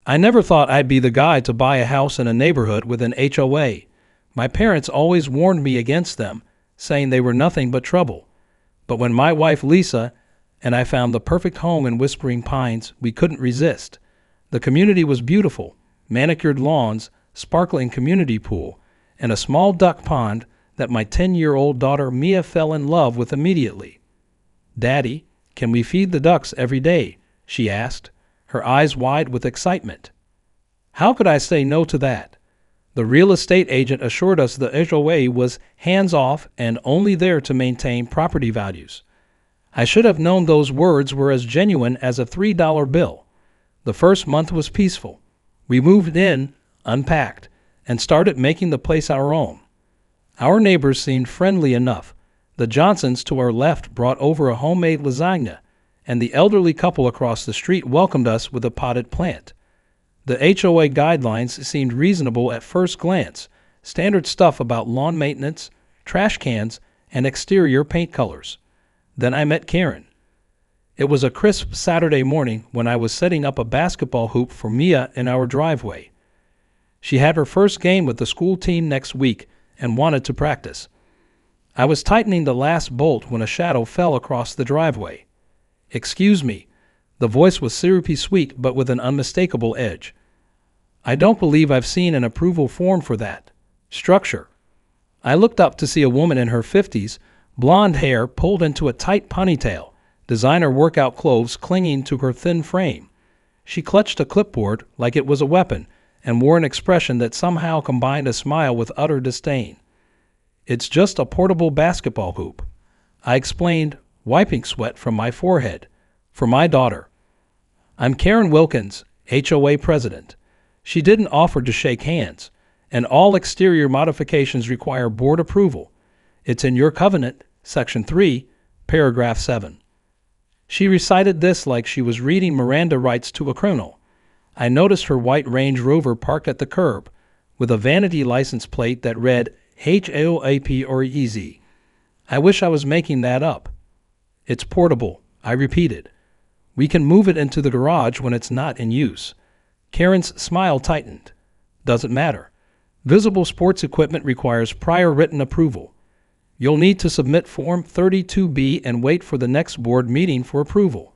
I never thought I'd be the guy to buy a house in a neighborhood with an HOA. My parents always warned me against them, saying they were nothing but trouble. But when my wife Lisa and I found the perfect home in Whispering Pines, we couldn't resist. The community was beautiful, manicured lawns, sparkling community pool, and a small duck pond that my 10-year-old daughter Mia fell in love with immediately. "Daddy, can we feed the ducks every day?" she asked, her eyes wide with excitement. How could I say no to that? The real estate agent assured us the HOA was hands-off and only there to maintain property values. I should have known those words were as genuine as a $3 bill. The first month was peaceful. We moved in, unpacked, and started making the place our own. Our neighbors seemed friendly enough. The Johnsons to our left brought over a homemade lasagna, and the elderly couple across the street welcomed us with a potted plant. The HOA guidelines seemed reasonable at first glance, standard stuff about lawn maintenance, trash cans, and exterior paint colors. Then I met Karen. It was a crisp Saturday morning when I was setting up a basketball hoop for Mia in our driveway. She had her first game with the school team next week and wanted to practice. I was tightening the last bolt when a shadow fell across the driveway. "Excuse me." The voice was syrupy sweet but with an unmistakable edge. "I don't believe I've seen an approval form for that structure." I looked up to see a woman in her 50s, blonde hair pulled into a tight ponytail, designer workout clothes clinging to her thin frame. She clutched a clipboard like it was a weapon and wore an expression that somehow combined a smile with utter disdain. "It's just a portable basketball hoop," I explained, wiping sweat from my forehead. "For my daughter." "I'm Karen Wilkins, HOA president." She didn't offer to shake hands, and all exterior modifications require board approval. It's in your covenant, Section 3, Paragraph 7. She recited this like she was reading Miranda rights to a criminal. I noticed her white Range Rover parked at the curb, with a vanity license plate that read HOAP or Easy. I wish I was making that up. "It's portable," I repeated. "We can move it into the garage when it's not in use." Karen's smile tightened. "Doesn't matter. Visible sports equipment requires prior written approval. You'll need to submit Form 32B and wait for the next board meeting for approval."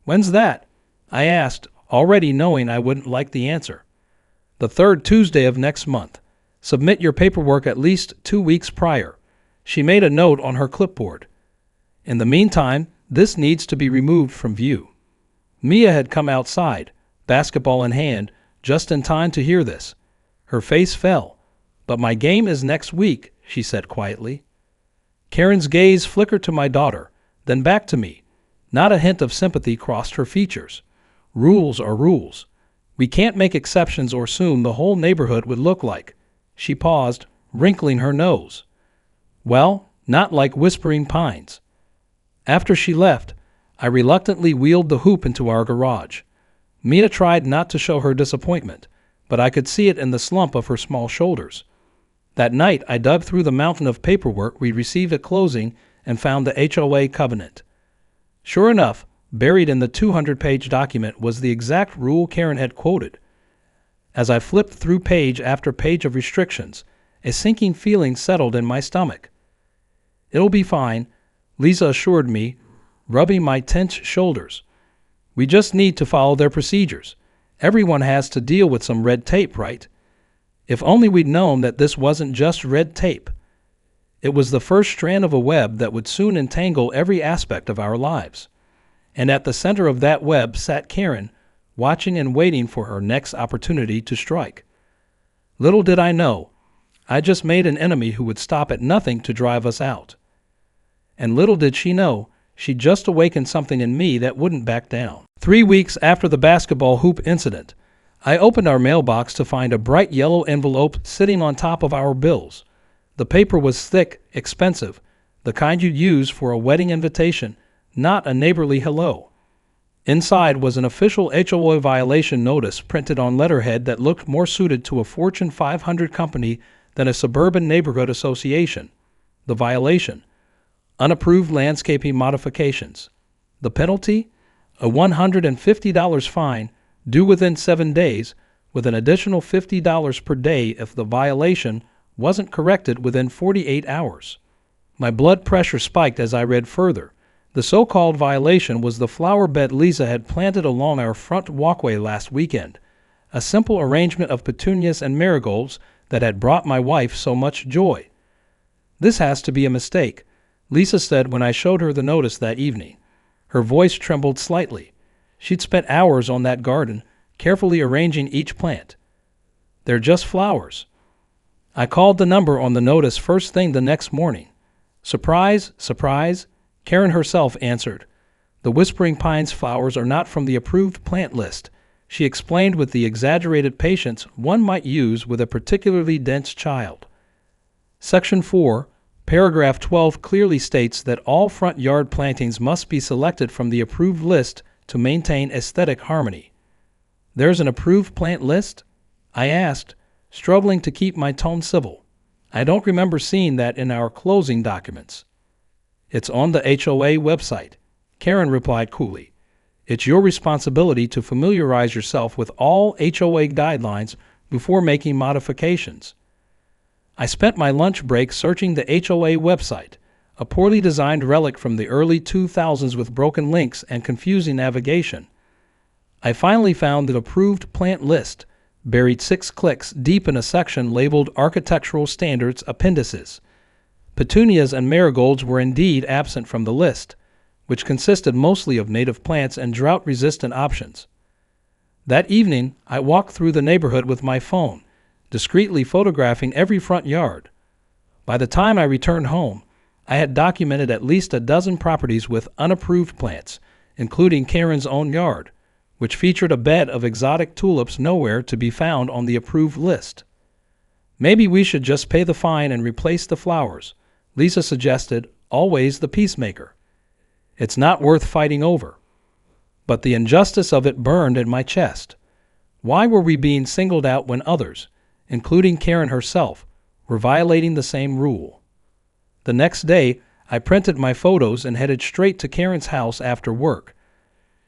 "When's that?" I asked, already knowing I wouldn't like the answer. "The third Tuesday of next month. Submit your paperwork at least 2 weeks prior." She made a note on her clipboard. "In the meantime, this needs to be removed from view." Mia had come outside, basketball in hand, just in time to hear this. Her face fell. "But my game is next week," she said quietly. Karen's gaze flickered to my daughter, then back to me. Not a hint of sympathy crossed her features. "Rules are rules. We can't make exceptions or assume the whole neighborhood would look like." She paused, wrinkling her nose. "Well, not like Whispering Pines." After she left, I reluctantly wheeled the hoop into our garage. Mia tried not to show her disappointment, but I could see it in the slump of her small shoulders. That night, I dug through the mountain of paperwork we received at closing and found the HOA covenant. Sure enough, buried in the 200-page document was the exact rule Karen had quoted. As I flipped through page after page of restrictions, a sinking feeling settled in my stomach. "It'll be fine," Lisa assured me, rubbing my tense shoulders. "We just need to follow their procedures. Everyone has to deal with some red tape, right?" If only we'd known that this wasn't just red tape. It was the first strand of a web that would soon entangle every aspect of our lives. And at the center of that web sat Karen, watching and waiting for her next opportunity to strike. Little did I know, I just made an enemy who would stop at nothing to drive us out. And little did she know, she'd just awakened something in me that wouldn't back down. 3 weeks after the basketball hoop incident, I opened our mailbox to find a bright yellow envelope sitting on top of our bills. The paper was thick, expensive, the kind you'd use for a wedding invitation, not a neighborly hello. Inside was an official HOA violation notice printed on letterhead that looked more suited to a Fortune 500 company than a suburban neighborhood association. The violation: unapproved landscaping modifications. The penalty: a $150 fine due within 7 days, with an additional $50 per day if the violation wasn't corrected within 48 hours. My blood pressure spiked as I read further. The so-called violation was the flower bed Lisa had planted along our front walkway last weekend, a simple arrangement of petunias and marigolds that had brought my wife so much joy. "This has to be a mistake," Lisa said when I showed her the notice that evening. Her voice trembled slightly. She'd spent hours on that garden, carefully arranging each plant. "They're just flowers." I called the number on the notice first thing the next morning. "Surprise, surprise," Karen herself answered. "The Whispering Pines flowers are not from the approved plant list," she explained with the exaggerated patience one might use with a particularly dense child. Section 4, paragraph 12 clearly states that all front yard plantings must be selected from the approved list to maintain aesthetic harmony. "There's an approved plant list?" I asked, struggling to keep my tone civil. "I don't remember seeing that in our closing documents." "It's on the HOA website," Karen replied coolly. "It's your responsibility to familiarize yourself with all HOA guidelines before making modifications." I spent my lunch break searching the HOA website, a poorly designed relic from the early 2000s with broken links and confusing navigation. I finally found the approved plant list, buried 6 clicks deep in a section labeled Architectural Standards Appendices. Petunias and marigolds were indeed absent from the list, which consisted mostly of native plants and drought-resistant options. That evening, I walked through the neighborhood with my phone, discreetly photographing every front yard. By the time I returned home, I had documented at least a dozen properties with unapproved plants, including Karen's own yard, which featured a bed of exotic tulips nowhere to be found on the approved list. "Maybe we should just pay the fine and replace the flowers," Lisa suggested, always the peacemaker. "It's not worth fighting over." But the injustice of it burned in my chest. Why were we being singled out when others, including Karen herself, were violating the same rule? The next day, I printed my photos and headed straight to Karen's house after work.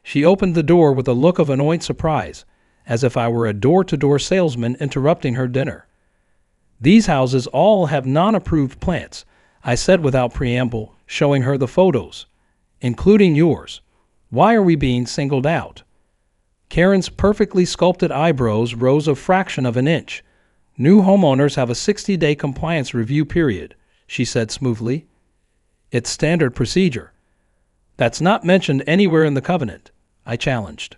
She opened the door with a look of annoyed surprise, as if I were a door-to-door salesman interrupting her dinner. "These houses all have non-approved plants," I said without preamble, showing her the photos, "including yours. Why are we being singled out?" Karen's perfectly sculpted eyebrows rose a fraction of an inch. "New homeowners have a 60-day compliance review period," she said smoothly. "It's standard procedure." "That's not mentioned anywhere in the covenant," I challenged.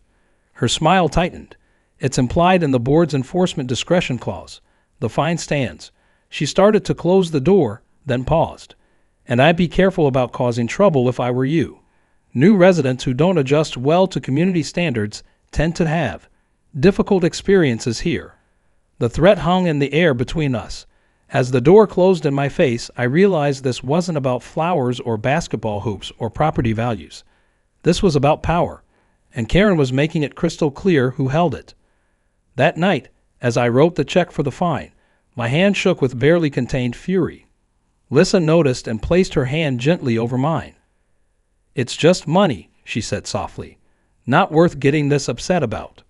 Her smile tightened. "It's implied in the board's enforcement discretion clause. The fine stands." She started to close the door, then paused. "And I'd be careful about causing trouble if I were you. New residents who don't adjust well to community standards tend to have difficult experiences here." The threat hung in the air between us. As the door closed in my face, I realized this wasn't about flowers or basketball hoops or property values. This was about power, and Karen was making it crystal clear who held it. That night, as I wrote the check for the fine, my hand shook with barely contained fury. Lisa noticed and placed her hand gently over mine. "It's just money," she said softly. "Not worth getting this upset about."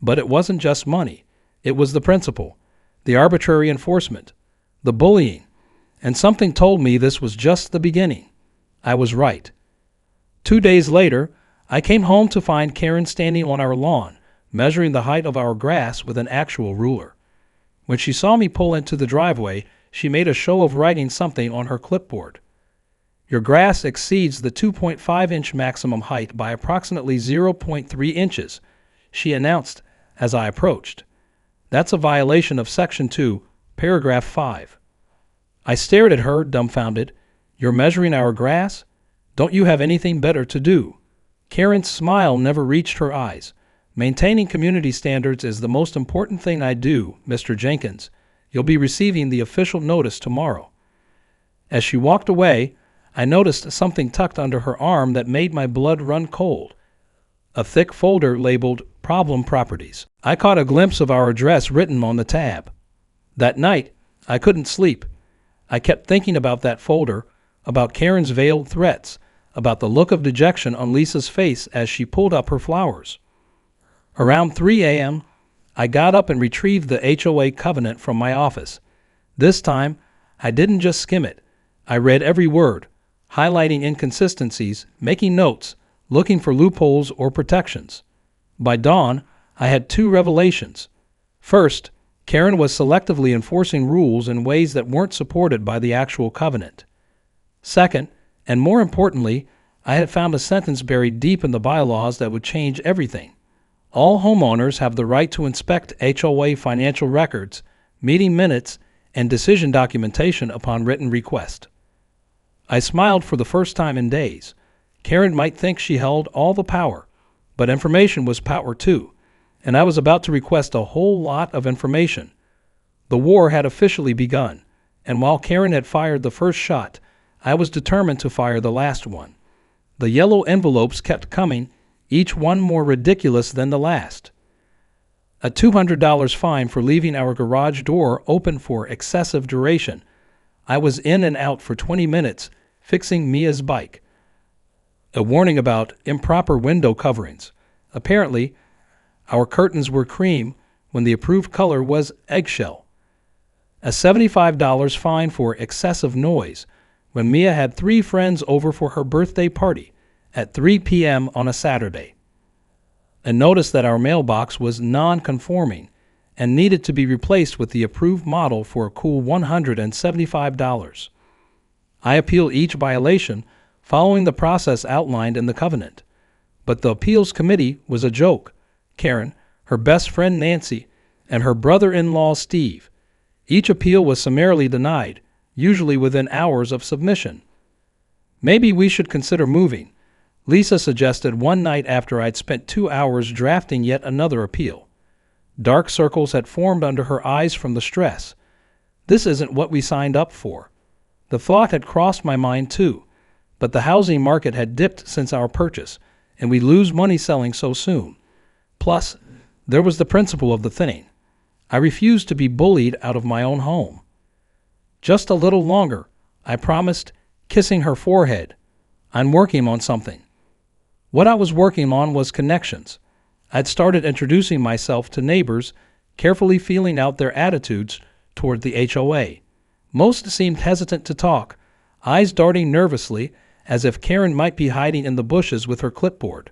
But it wasn't just money. It was the principle, the arbitrary enforcement, the bullying, and something told me this was just the beginning. I was right. 2 days later, I came home to find Karen standing on our lawn, measuring the height of our grass with an actual ruler. When she saw me pull into the driveway, she made a show of writing something on her clipboard. "Your grass exceeds the 2.5-inch maximum height by approximately 0.3 inches, she announced as I approached. "That's a violation of Section 2, Paragraph 5. I stared at her, dumbfounded. "You're measuring our grass? Don't you have anything better to do?" Karen's smile never reached her eyes. "Maintaining community standards is the most important thing I do, Mr. Jenkins. You'll be receiving the official notice tomorrow." As she walked away, I noticed something tucked under her arm that made my blood run cold. A thick folder labeled Problem Properties. I caught a glimpse of our address written on the tab. That night, I couldn't sleep. I kept thinking about that folder, about Karen's veiled threats, about the look of dejection on Lisa's face as she pulled up her flowers. Around 3 a.m., I got up and retrieved the HOA covenant from my office. This time, I didn't just skim it. I read every word, highlighting inconsistencies, making notes, looking for loopholes or protections. By dawn, I had two revelations. First, Karen was selectively enforcing rules in ways that weren't supported by the actual covenant. Second, and more importantly, I had found a sentence buried deep in the bylaws that would change everything. All homeowners have the right to inspect HOA financial records, meeting minutes, and decision documentation upon written request. I smiled for the first time in days. Karen might think she held all the power, but information was power too, and I was about to request a whole lot of information. The war had officially begun, and while Karen had fired the first shot, I was determined to fire the last one. The yellow envelopes kept coming, each one more ridiculous than the last. A $200 fine for leaving our garage door open for excessive duration. I was in and out for 20 minutes fixing Mia's bike. A warning about improper window coverings. Apparently, our curtains were cream when the approved color was eggshell. A $75 fine for excessive noise when Mia had 3 friends over for her birthday party at 3 p.m. on a Saturday. A notice that our mailbox was non-conforming and needed to be replaced with the approved model for a cool $175. I appeal each violation following the process outlined in the covenant. But the appeals committee was a joke. Karen, her best friend Nancy, and her brother-in-law Steve. Each appeal was summarily denied, usually within hours of submission. Maybe we should consider moving, Lisa suggested one night after I'd spent 2 hours drafting yet another appeal. Dark circles had formed under her eyes from the stress. This isn't what we signed up for. The thought had crossed my mind too, but the housing market had dipped since our purchase, and we lose money selling so soon. Plus, there was the principle of the thing. I refused to be bullied out of my own home. Just a little longer, I promised, kissing her forehead. I'm working on something. What I was working on was connections. I'd started introducing myself to neighbors, carefully feeling out their attitudes toward the HOA. Most seemed hesitant to talk, eyes darting nervously as if Karen might be hiding in the bushes with her clipboard.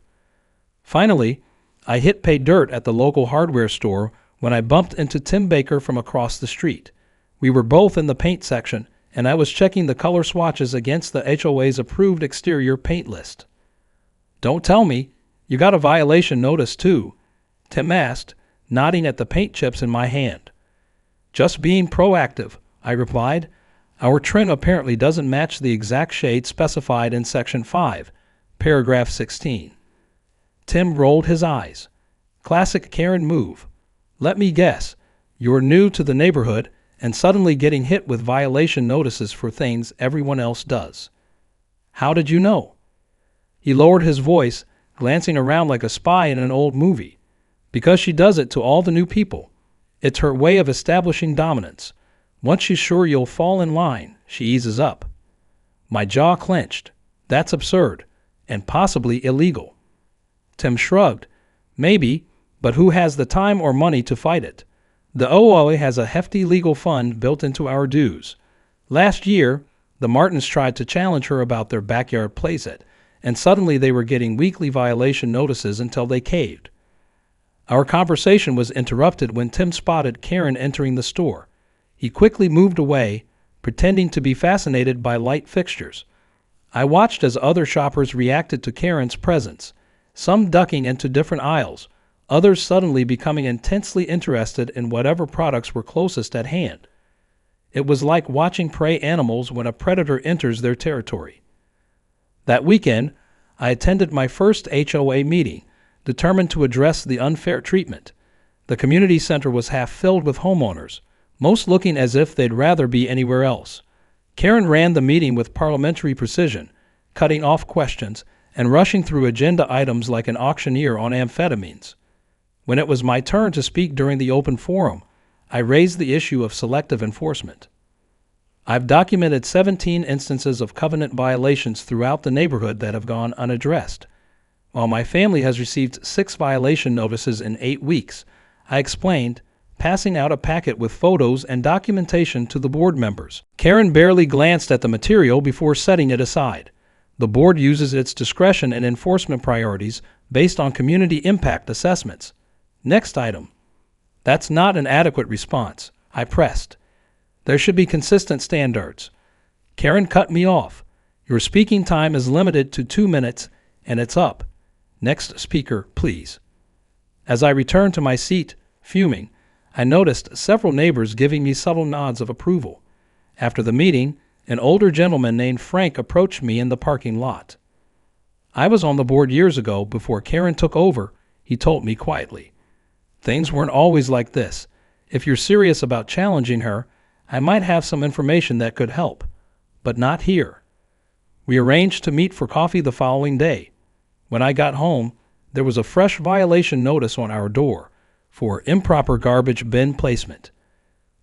Finally, I hit pay dirt at the local hardware store when I bumped into Tim Baker from across the street. We were both in the paint section, and I was checking the color swatches against the HOA's approved exterior paint list. "Don't tell me, you got a violation notice too?" Tim asked, nodding at the paint chips in my hand. "Just being proactive," I replied. "Our trim apparently doesn't match the exact shade specified in Section 5, Paragraph 16. Tim rolled his eyes. Classic Karen move. "Let me guess, you're new to the neighborhood and suddenly getting hit with violation notices for things everyone else does. How did you know?" He lowered his voice, glancing around like a spy in an old movie. "Because she does it to all the new people. It's her way of establishing dominance. Once she's sure you'll fall in line, she eases up." My jaw clenched. That's absurd, and possibly illegal. Tim shrugged. "Maybe, but who has the time or money to fight it? The OOA has a hefty legal fund built into our dues. Last year, the Martins tried to challenge her about their backyard playset, and suddenly they were getting weekly violation notices until they caved." Our conversation was interrupted when Tim spotted Karen entering the store. He quickly moved away, pretending to be fascinated by light fixtures. I watched as other shoppers reacted to Karen's presence, some ducking into different aisles, others suddenly becoming intensely interested in whatever products were closest at hand. It was like watching prey animals when a predator enters their territory. That weekend, I attended my first HOA meeting, determined to address the unfair treatment. The community center was half filled with homeowners, most looking as if they'd rather be anywhere else. Karen ran the meeting with parliamentary precision, cutting off questions and rushing through agenda items like an auctioneer on amphetamines. When it was my turn to speak during the open forum, I raised the issue of selective enforcement. "I've documented 17 instances of covenant violations throughout the neighborhood that have gone unaddressed. while my family has received 6 violation notices in 8 weeks, I explained, passing out a packet with photos and documentation to the board members. Karen barely glanced at the material before setting it aside. The board uses its discretion and enforcement priorities based on community impact assessments. Next item. That's not an adequate response, I pressed. There should be consistent standards. Karen cut me off. Your speaking time is limited to 2 minutes, and it's up. Next speaker, please. As I returned to my seat, fuming, I noticed several neighbors giving me subtle nods of approval. After the meeting, an older gentleman named Frank approached me in the parking lot. I was on the board years ago before Karen took over, he told me quietly. Things weren't always like this. If you're serious about challenging her, I might have some information that could help, but not here. We arranged to meet for coffee the following day. When I got home, there was a fresh violation notice on our door for improper garbage bin placement.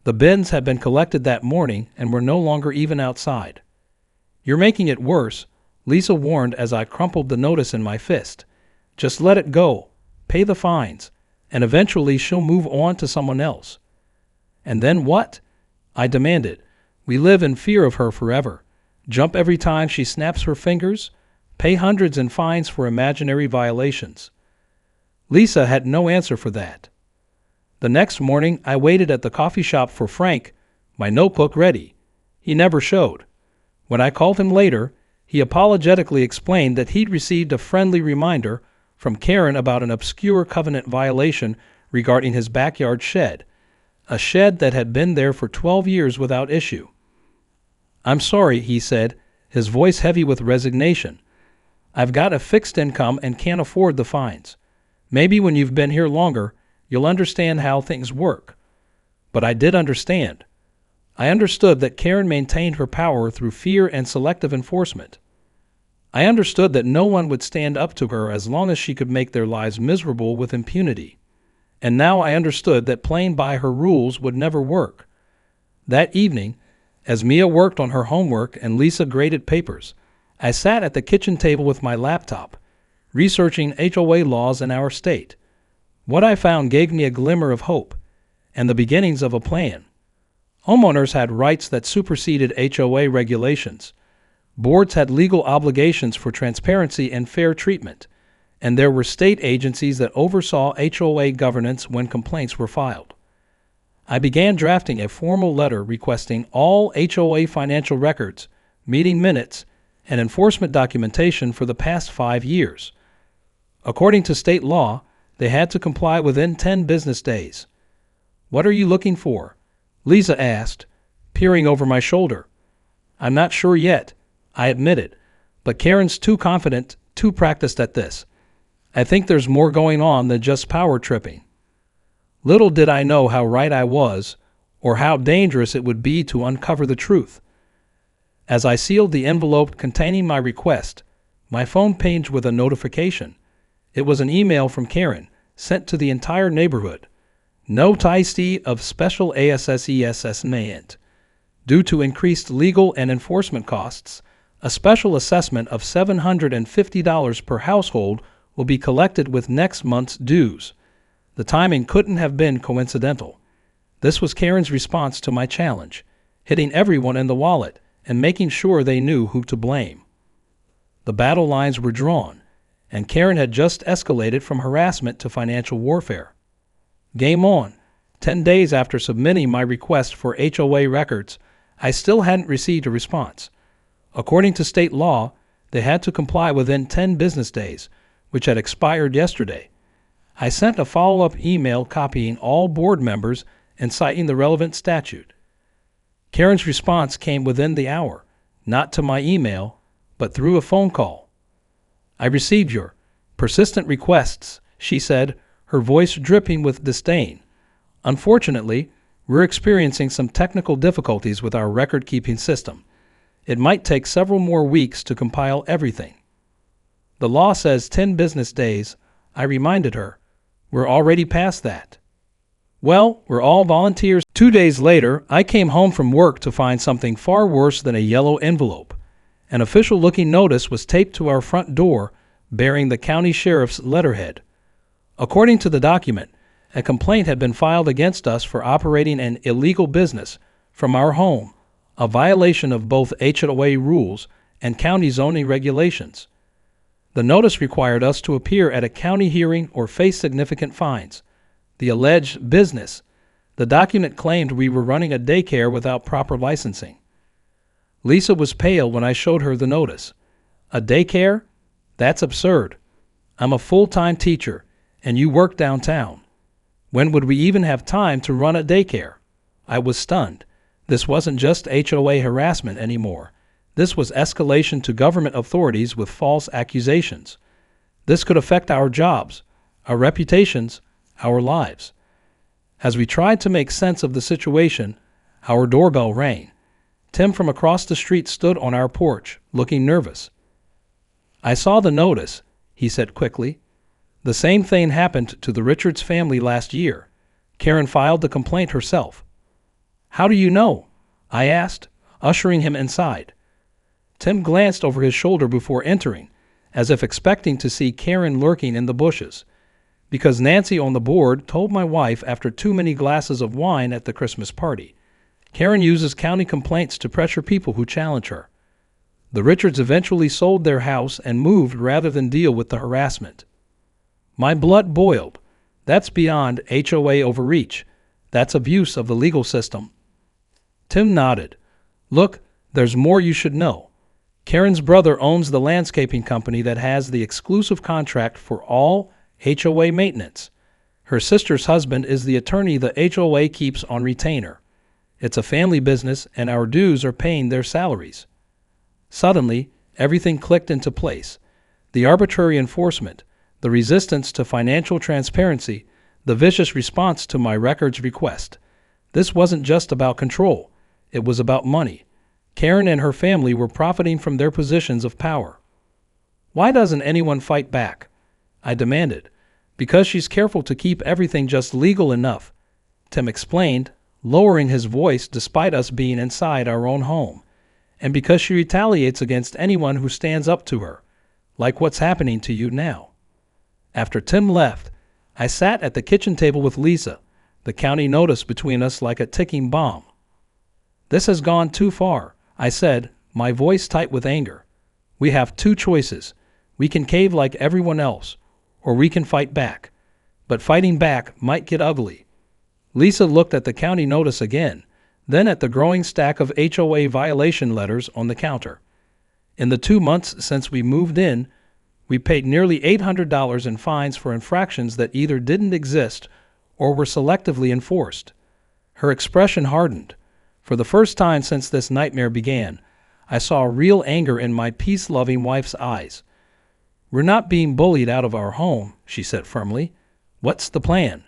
The bins had been collected that morning and were no longer even outside. You're making it worse, Lisa warned as I crumpled the notice in my fist. Just let it go, pay the fines, and eventually she'll move on to someone else. And then what? I demanded. We live in fear of her forever. Jump every time she snaps her fingers, pay hundreds in fines for imaginary violations. Lisa had no answer for that. The next morning, I waited at the coffee shop for Frank, my notebook ready. He never showed. When I called him later, he apologetically explained that he'd received a friendly reminder from Karen about an obscure covenant violation regarding his backyard shed, a shed that had been there for 12 years without issue. I'm sorry, he said, his voice heavy with resignation. I've got a fixed income and can't afford the fines. Maybe when you've been here longer, you'll understand how things work. But I did understand. I understood that Karen maintained her power through fear and selective enforcement. I understood that no one would stand up to her as long as she could make their lives miserable with impunity. And now I understood that playing by her rules would never work. That evening, as Mia worked on her homework and Lisa graded papers, I sat at the kitchen table with my laptop, researching HOA laws in our state. What I found gave me a glimmer of hope and the beginnings of a plan. Homeowners had rights that superseded HOA regulations. Boards had legal obligations for transparency and fair treatment, and there were state agencies that oversaw HOA governance when complaints were filed. I began drafting a formal letter requesting all HOA financial records, meeting minutes, and enforcement documentation for the past 5 years. According to state law, they had to comply within 10 business days. What are you looking for? Lisa asked, peering over my shoulder. I'm not sure yet, I admitted, but Karen's too confident, too practiced at this. I think there's more going on than just power tripping. Little did I know how right I was, or how dangerous it would be to uncover the truth. As I sealed the envelope containing my request, my phone pinged with a notification. It was an email from Karen, sent to the entire neighborhood. Notice of special assessment. Due to increased legal and enforcement costs, a special assessment of $750 per household will be collected with next month's dues. The timing couldn't have been coincidental. This was Karen's response to my challenge, hitting everyone in the wallet and making sure they knew who to blame. The battle lines were drawn, and Karen had just escalated from harassment to financial warfare. Game on. 10 days after submitting my request for HOA records, I still hadn't received a response. According to state law, they had to comply within 10 business days, which had expired yesterday. I sent a follow-up email copying all board members and citing the relevant statute. Karen's response came within the hour, not to my email, but through a phone call. I received your persistent requests, she said, her voice dripping with disdain. Unfortunately, we're experiencing some technical difficulties with our record-keeping system. It might take several more weeks to compile everything. The law says 10 business days, I reminded her. We're already past that. Well, we're all volunteers. 2 days later, I came home from work to find something far worse than a yellow envelope. An official-looking notice was taped to our front door, bearing the county sheriff's letterhead. According to the document, a complaint had been filed against us for operating an illegal business from our home, a violation of both HOA rules and county zoning regulations. The notice required us to appear at a county hearing or face significant fines. The alleged business. The document claimed we were running a daycare without proper licensing. Lisa was pale when I showed her the notice. A daycare? That's absurd. I'm a full-time teacher, and you work downtown. When would we even have time to run a daycare? I was stunned. This wasn't just HOA harassment anymore. This was escalation to government authorities with false accusations. This could affect our jobs, our reputations, our lives. As we tried to make sense of the situation, our doorbell rang. Tim from across the street stood on our porch, looking nervous. I saw the notice, he said quickly. The same thing happened to the Richards family last year. Karen filed the complaint herself. How do you know? I asked, ushering him inside. Tim glanced over his shoulder before entering, as if expecting to see Karen lurking in the bushes. Because Nancy on the board told my wife after too many glasses of wine at the Christmas party. Karen uses county complaints to pressure people who challenge her. The Richards eventually sold their house and moved rather than deal with the harassment. My blood boiled. That's beyond HOA overreach. That's abuse of the legal system. Tim nodded. Look, there's more you should know. Karen's brother owns the landscaping company that has the exclusive contract for all HOA maintenance. Her sister's husband is the attorney the HOA keeps on retainer. It's a family business, and our dues are paying their salaries. Suddenly, everything clicked into place. The arbitrary enforcement, the resistance to financial transparency, the vicious response to my records request. This wasn't just about control. It was about money. Karen and her family were profiting from their positions of power. Why doesn't anyone fight back? I demanded. Because she's careful to keep everything just legal enough, Tim explained, lowering his voice despite us being inside our own home. And because she retaliates against anyone who stands up to her, like what's happening to you now. After Tim left, I sat at the kitchen table with Lisa, the county notice between us like a ticking bomb. This has gone too far, I said, my voice tight with anger. We have two choices. We can cave like everyone else, or we can fight back. But fighting back might get ugly. Lisa looked at the county notice again, then at the growing stack of HOA violation letters on the counter. In the 2 months since we moved in, we paid nearly $800 in fines for infractions that either didn't exist or were selectively enforced. Her expression hardened. For the first time since this nightmare began, I saw real anger in my peace-loving wife's eyes. We're not being bullied out of our home, she said firmly. What's the plan?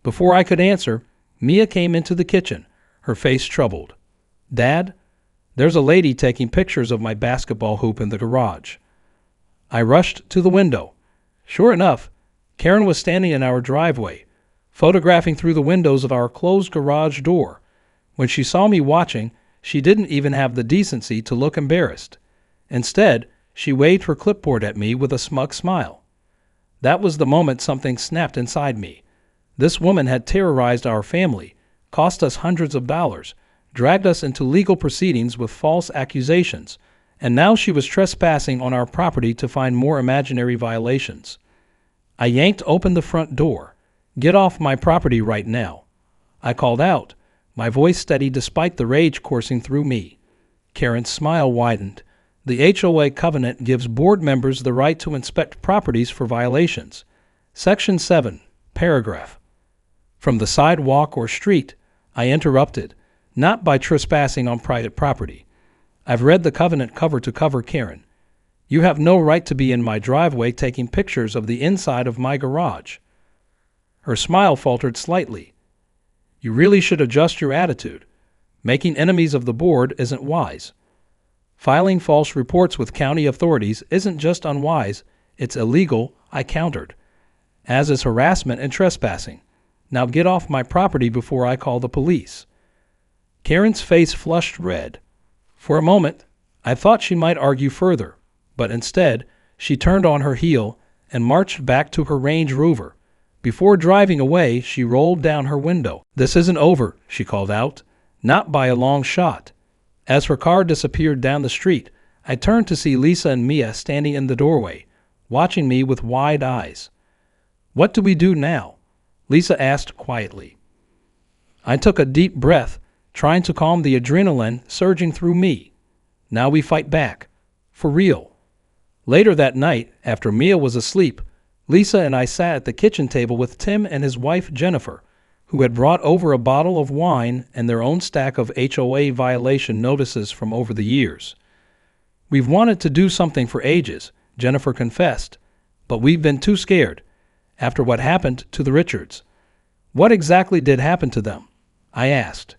Before I could answer, Mia came into the kitchen, her face troubled. Dad, there's a lady taking pictures of my basketball hoop in the garage. I rushed to the window. Sure enough, Karen was standing in our driveway, photographing through the windows of our closed garage door. When she saw me watching, she didn't even have the decency to look embarrassed. Instead, she waved her clipboard at me with a smug smile. That was the moment something snapped inside me. This woman had terrorized our family, cost us hundreds of dollars, dragged us into legal proceedings with false accusations, and now she was trespassing on our property to find more imaginary violations. I yanked open the front door. Get off my property right now. I called out, my voice steady despite the rage coursing through me. Karen's smile widened. The HOA covenant gives board members the right to inspect properties for violations. Section 7, paragraph. From the sidewalk or street, I interrupted, not by trespassing on private property. I've read the covenant cover to cover, Karen. You have no right to be in my driveway taking pictures of the inside of my garage. Her smile faltered slightly. You really should adjust your attitude. Making enemies of the board isn't wise. Filing false reports with county authorities isn't just unwise, it's illegal, I countered. As is harassment and trespassing. Now get off my property before I call the police. Karen's face flushed red. For a moment, I thought she might argue further, but instead, She turned on her heel and marched back to her Range Rover. Before driving away, she rolled down her window. "This isn't over," she called out. "Not by a long shot." As her car disappeared down the street, I turned to see Lisa and Mia standing in the doorway, watching me with wide eyes. "What do we do now?" Lisa asked quietly. I took a deep breath, trying to calm the adrenaline surging through me. "Now we fight back. For real." Later that night, after Mia was asleep, Lisa and I sat at the kitchen table with Tim and his wife Jennifer, who had brought over a bottle of wine and their own stack of HOA violation notices from over the years. "We've wanted to do something for ages," Jennifer confessed, "but we've been too scared after what happened to the Richards." "What exactly did happen to them?" I asked.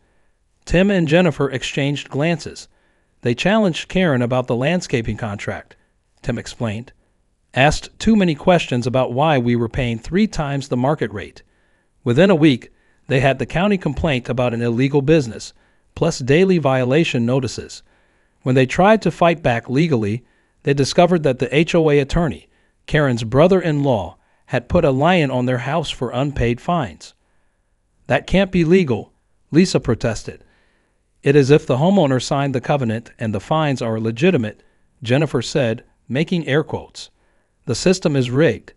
Tim and Jennifer exchanged glances. "They challenged Karen about the landscaping contract," Tim explained. "Asked too many questions about why we were paying 3 times the market rate. Within a week, they had the county complaint about an illegal business, plus daily violation notices. When they tried to fight back legally, they discovered that the HOA attorney, Karen's brother-in-law, had put a lion on their house for unpaid fines." "That can't be legal," Lisa protested. "It is if the homeowner signed the covenant and the fines are legitimate," Jennifer said, making air quotes. "The system is rigged.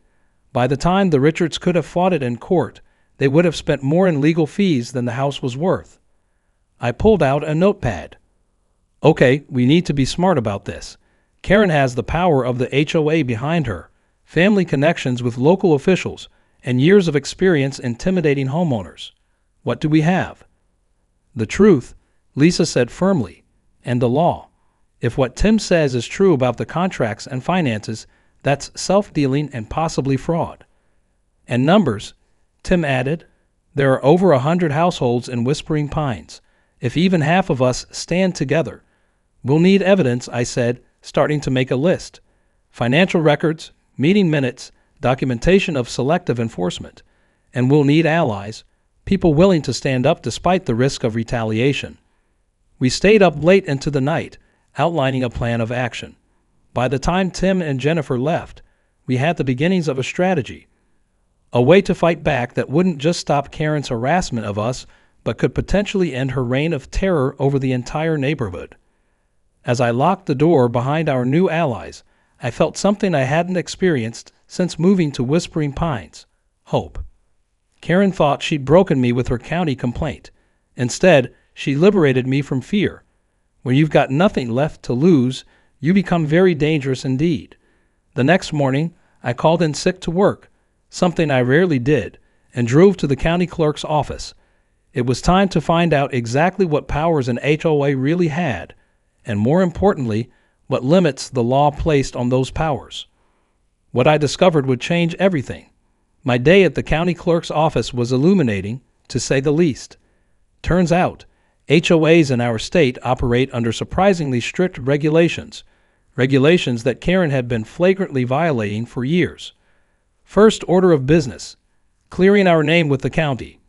By the time the Richards could have fought it in court, they would have spent more in legal fees than the house was worth." I pulled out a notepad. "Okay, we need to be smart about this. Karen has the power of the HOA behind her, family connections with local officials, and years of experience intimidating homeowners. What do we have?" "The truth," Lisa said firmly, "and the law. If what Tim says is true about the contracts and finances, that's self-dealing and possibly fraud." "And numbers," Tim added. "There are over 100 households in Whispering Pines. If even half of us stand together." "We'll need evidence," I said, starting to make a list. "Financial records, meeting minutes, documentation of selective enforcement. And we'll need allies, people willing to stand up despite the risk of retaliation." We stayed up late into the night, outlining a plan of action. By the time Tim and Jennifer left, we had the beginnings of a strategy. A way to fight back that wouldn't just stop Karen's harassment of us, but could potentially end her reign of terror over the entire neighborhood. As I locked the door behind our new allies, I felt something I hadn't experienced since moving to Whispering Pines: hope. Karen thought she'd broken me with her county complaint. Instead, she liberated me from fear. When you've got nothing left to lose, you become very dangerous indeed. The next morning, I called in sick to work, something I rarely did, and drove to the county clerk's office. It was time to find out exactly what powers an HOA really had, and more importantly, what limits the law placed on those powers. What I discovered would change everything. My day at the county clerk's office was illuminating, to say the least. Turns out, HOAs in our state operate under surprisingly strict regulations that Karen had been flagrantly violating for years. First order of business: clearing our name with the county.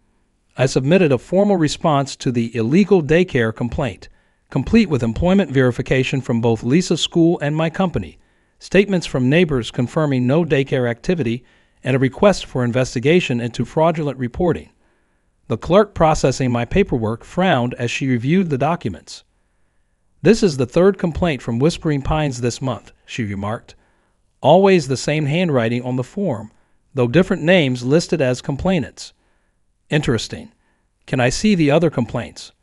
I submitted a formal response to the illegal daycare complaint, complete with employment verification from both Lisa's school and my company, statements from neighbors confirming no daycare activity, and a request for investigation into fraudulent reporting. The clerk processing my paperwork frowned as she reviewed the documents. "This is the 3rd complaint from Whispering Pines this month," she remarked. "Always the same handwriting on the form, though different names listed as complainants. Interesting. Can I see the other complaints?"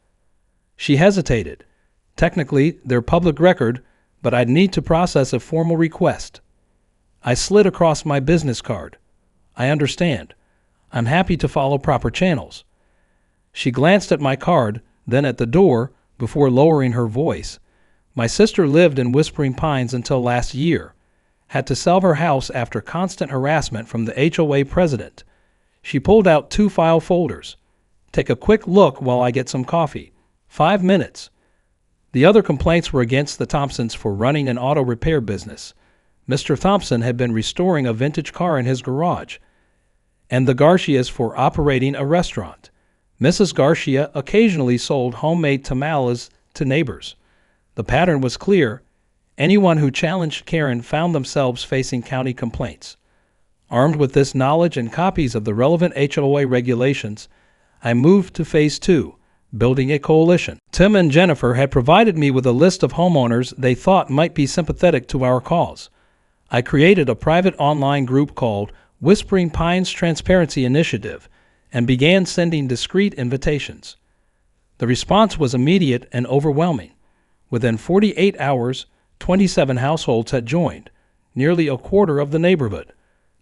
She hesitated. "Technically, they're public record, but I'd need to process a formal request." I slid across my business card. "I understand. I'm happy to follow proper channels." She glanced at my card, then at the door, before lowering her voice. "My sister lived in Whispering Pines until last year. Had to sell her house after constant harassment from the HOA president." She pulled out 2 file folders. "Take a quick look while I get some coffee. 5 minutes." The other complaints were against the Thompsons for running an auto repair business. Mr. Thompson had been restoring a vintage car in his garage, and the Garcias for operating a restaurant. Mrs. Garcia occasionally sold homemade tamales to neighbors. The pattern was clear: Anyone who challenged Karen found themselves facing county complaints. Armed with this knowledge and copies of the relevant HOA regulations, I moved to Phase 2, building a coalition. Tim and Jennifer had provided me with a list of homeowners they thought might be sympathetic to our cause. I created a private online group called Whispering Pines Transparency Initiative and began sending discreet invitations. The response was immediate and overwhelming. Within 48 hours, 27 households had joined, nearly a quarter of the neighborhood.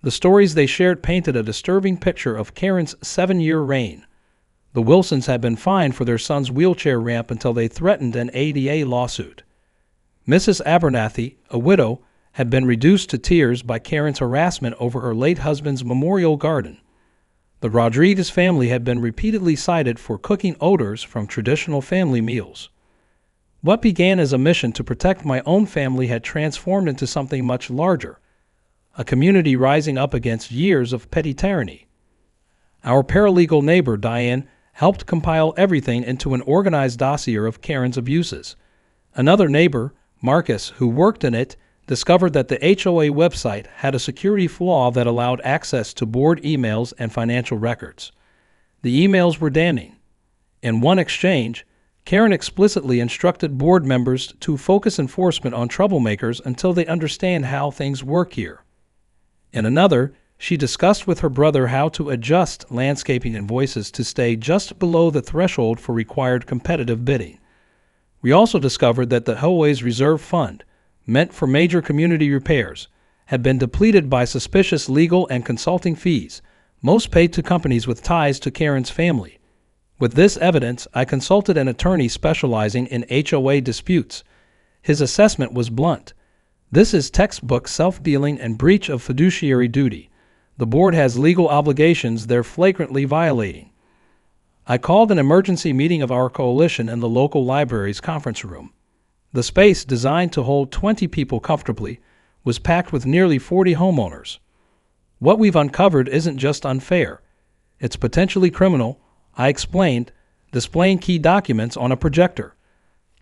The stories they shared painted a disturbing picture of Karen's 7-year reign. The Wilsons had been fined for their son's wheelchair ramp until they threatened an ADA lawsuit. Mrs. Abernathy, a widow, had been reduced to tears by Karen's harassment over her late husband's memorial garden. The Rodriguez family had been repeatedly cited for cooking odors from traditional family meals. What began as a mission to protect my own family had transformed into something much larger, a community rising up against years of petty tyranny. Our paralegal neighbor, Diane, helped compile everything into an organized dossier of Karen's abuses. Another neighbor, Marcus, who worked in it, discovered that the HOA website had a security flaw that allowed access to board emails and financial records. The emails were damning. In one exchange, Karen explicitly instructed board members to focus enforcement on troublemakers until they understand how things work here. In another, she discussed with her brother how to adjust landscaping invoices to stay just below the threshold for required competitive bidding. We also discovered that the HOA's reserve fund, meant for major community repairs, had been depleted by suspicious legal and consulting fees, most paid to companies with ties to Karen's family. With this evidence, I consulted an attorney specializing in HOA disputes. His assessment was blunt. This is textbook self-dealing and breach of fiduciary duty. The board has legal obligations they're flagrantly violating. I called an emergency meeting of our coalition in the local library's conference room. The space, designed to hold 20 people comfortably, was packed with nearly 40 homeowners. What we've uncovered isn't just unfair. It's potentially criminal, I explained, displaying key documents on a projector.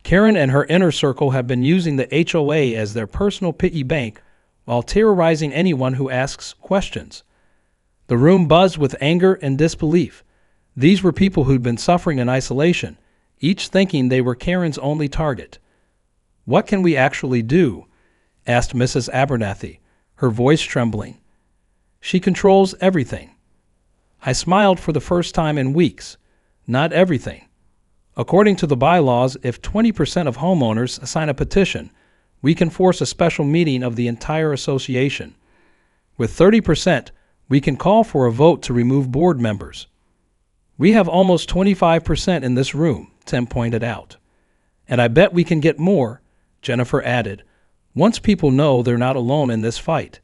Karen and her inner circle have been using the HOA as their personal piggy bank while terrorizing anyone who asks questions. The room buzzed with anger and disbelief. These were people who'd been suffering in isolation, each thinking they were Karen's only target. "What can we actually do?" asked Mrs. Abernathy, her voice trembling. "She controls everything." I smiled for the first time in weeks. Not everything. According to the bylaws, if 20% of homeowners sign a petition, we can force a special meeting of the entire association. With 30%, we can call for a vote to remove board members. We have almost 25% in this room, Tim pointed out. And I bet we can get more, Jennifer added, once people know they're not alone in this fight.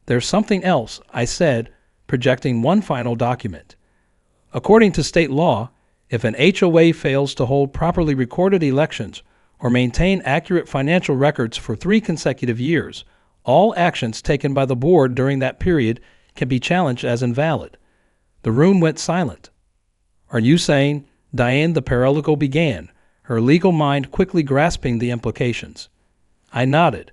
There's something else, I said, projecting one final document. According to state law, if an HOA fails to hold properly recorded elections or maintain accurate financial records for 3 consecutive years, all actions taken by the board during that period can be challenged as invalid. The room went silent. "Are you saying," Diane the paralegal began, her legal mind quickly grasping the implications. I nodded.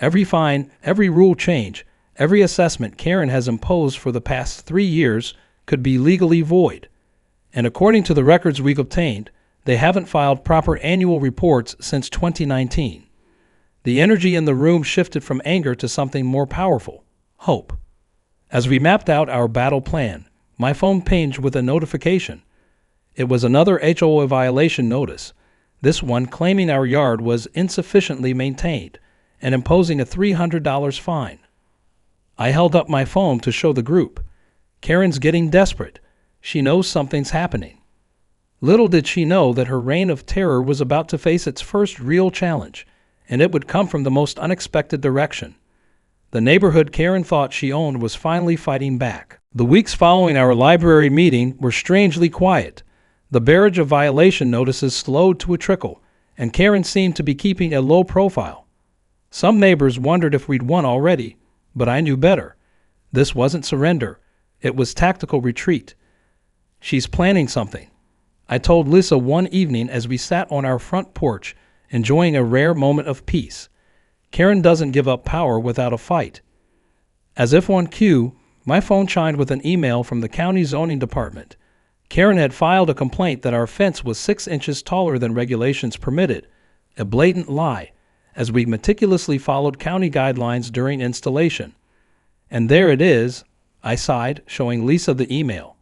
Every fine, every rule change, every assessment Karen has imposed for the past 3 years could be legally void. And according to the records we've obtained, they haven't filed proper annual reports since 2019. The energy in the room shifted from anger to something more powerful, hope. As we mapped out our battle plan, my phone pinged with a notification. It was another HOA violation notice, this one claiming our yard was insufficiently maintained and imposing a $300 fine. I held up my phone to show the group. Karen's getting desperate. She knows something's happening. Little did she know that her reign of terror was about to face its first real challenge, and it would come from the most unexpected direction. The neighborhood Karen thought she owned was finally fighting back. The weeks following our library meeting were strangely quiet. The barrage of violation notices slowed to a trickle, and Karen seemed to be keeping a low profile. Some neighbors wondered if we'd won already, but I knew better. This wasn't surrender. It was tactical retreat. "She's planning something," I told Lisa one evening as we sat on our front porch, enjoying a rare moment of peace. Karen doesn't give up power without a fight. As if on cue, my phone chimed with an email from the county zoning department. Karen had filed a complaint that our fence was 6 inches taller than regulations permitted, a blatant lie, as we meticulously followed county guidelines during installation. And there it is, I sighed, showing Lisa the email.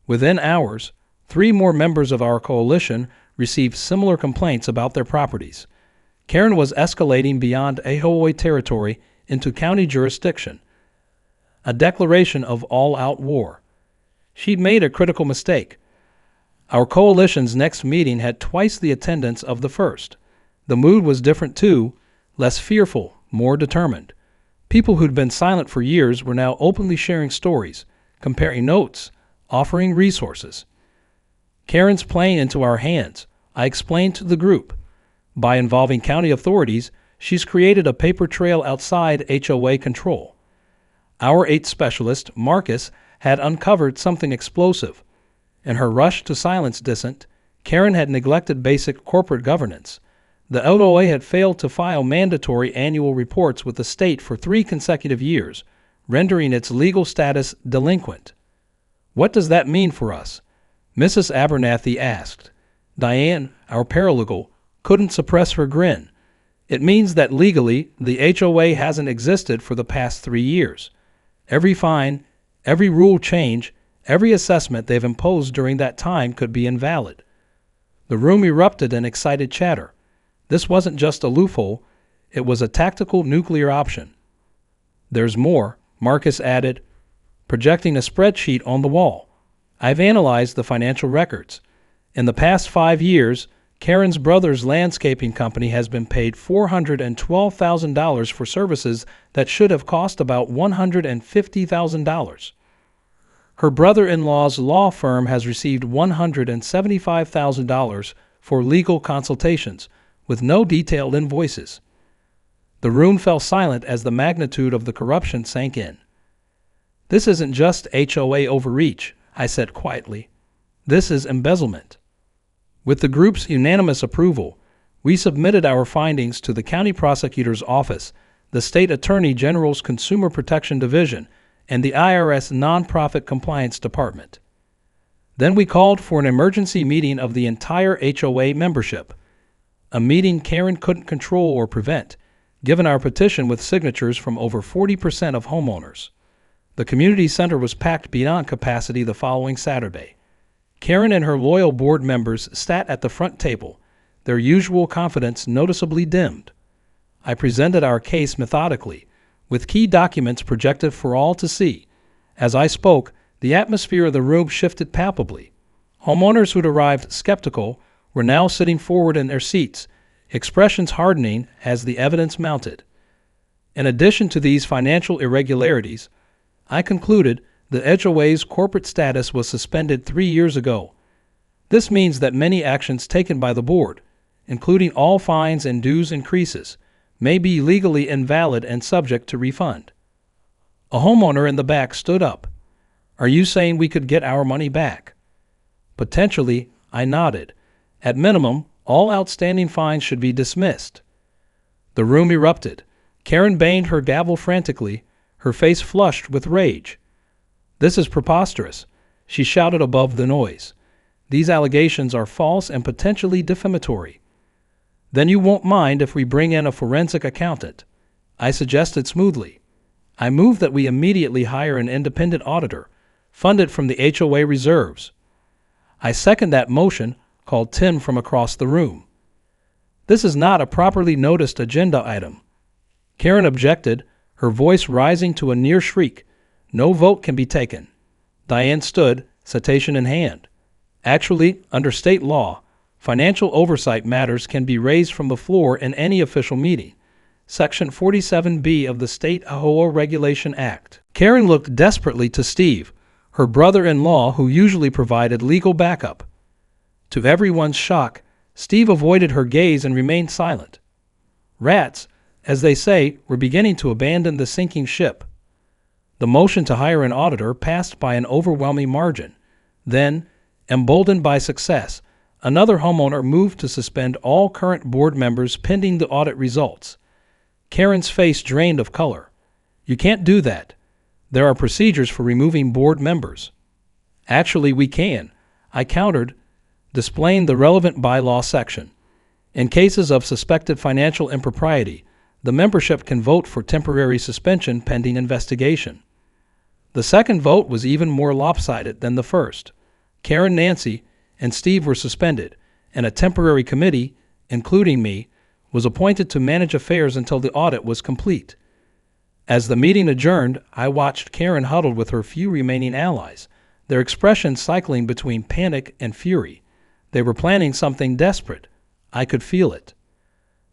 Within hours, 3 more members of our coalition received similar complaints about their properties. Karen was escalating beyond Ahoy territory into county jurisdiction, a declaration of all-out war. She'd made a critical mistake. Our coalition's next meeting had twice the attendance of the first. The mood was different too, less fearful, more determined. People who'd been silent for years were now openly sharing stories, comparing notes, offering resources. Karen's playing into our hands, I explained to the group. By involving county authorities, she's created a paper trail outside HOA control. Our 8th specialist, Marcus, had uncovered something explosive. In her rush to silence dissent, Karen had neglected basic corporate governance. The HOA had failed to file mandatory annual reports with the state for 3 consecutive years, rendering its legal status delinquent. What does that mean for us? Mrs. Abernathy asked. Diane, our paralegal, couldn't suppress her grin. It means that legally, the HOA hasn't existed for the past 3 years. Every fine, every rule change, every assessment they've imposed during that time could be invalid. The room erupted in excited chatter. This wasn't just a loophole, it was a tactical nuclear option. There's more, Marcus added, projecting a spreadsheet on the wall. I've analyzed the financial records. In the past 5 years, Karen's brother's landscaping company has been paid $412,000 for services that should have cost about $150,000. Her brother-in-law's law firm has received $175,000 for legal consultations, with no detailed invoices. The room fell silent as the magnitude of the corruption sank in. This isn't just HOA overreach, I said quietly. This is embezzlement. With the group's unanimous approval, we submitted our findings to the county prosecutor's office, the state attorney general's Consumer Protection Division, and the IRS Nonprofit Compliance Department. Then we called for an emergency meeting of the entire HOA membership, a meeting Karen couldn't control or prevent, given our petition with signatures from over 40% of homeowners. The community center was packed beyond capacity the following Saturday. Karen and her loyal board members sat at the front table, their usual confidence noticeably dimmed. I presented our case methodically, with key documents projected for all to see. As I spoke, the atmosphere of the room shifted palpably. Homeowners who'd arrived skeptical were now sitting forward in their seats, expressions hardening as the evidence mounted. In addition to these financial irregularities, I concluded the HOA's corporate status was suspended 3 years ago. This means that many actions taken by the board, including all fines and dues increases, may be legally invalid and subject to refund. A homeowner in the back stood up. Are you saying we could get our money back? Potentially, I nodded. At minimum, all outstanding fines should be dismissed. The room erupted. Karen banged her gavel frantically, her face flushed with rage. This is preposterous, she shouted above the noise. These allegations are false and potentially defamatory. Then you won't mind if we bring in a forensic accountant, I suggested smoothly. I move that we immediately hire an independent auditor, funded from the HOA reserves. I second that motion, called Tim from across the room. This is not a properly noticed agenda item. Karen objected, her voice rising to a near shriek. No vote can be taken. Diane stood, citation in hand. Actually, under state law, financial oversight matters can be raised from the floor in any official meeting. Section 47B of the State HOA Regulation Act. Karen looked desperately to Steve, her brother-in-law who usually provided legal backup. To everyone's shock, Steve avoided her gaze and remained silent. Rats, as they say, were beginning to abandon the sinking ship. The motion to hire an auditor passed by an overwhelming margin. Then, emboldened by success, another homeowner moved to suspend all current board members pending the audit results. Karen's face drained of color. "You can't do that. There are procedures for removing board members." "Actually, we can," I countered, displaying the relevant bylaw section. "In cases of suspected financial impropriety, the membership can vote for temporary suspension pending investigation." The second vote was even more lopsided than the first. Karen, Nancy, and Steve were suspended, and a temporary committee, including me, was appointed to manage affairs until the audit was complete. As the meeting adjourned, I watched Karen huddled with her few remaining allies, their expressions cycling between panic and fury. They were planning something desperate. I could feel it.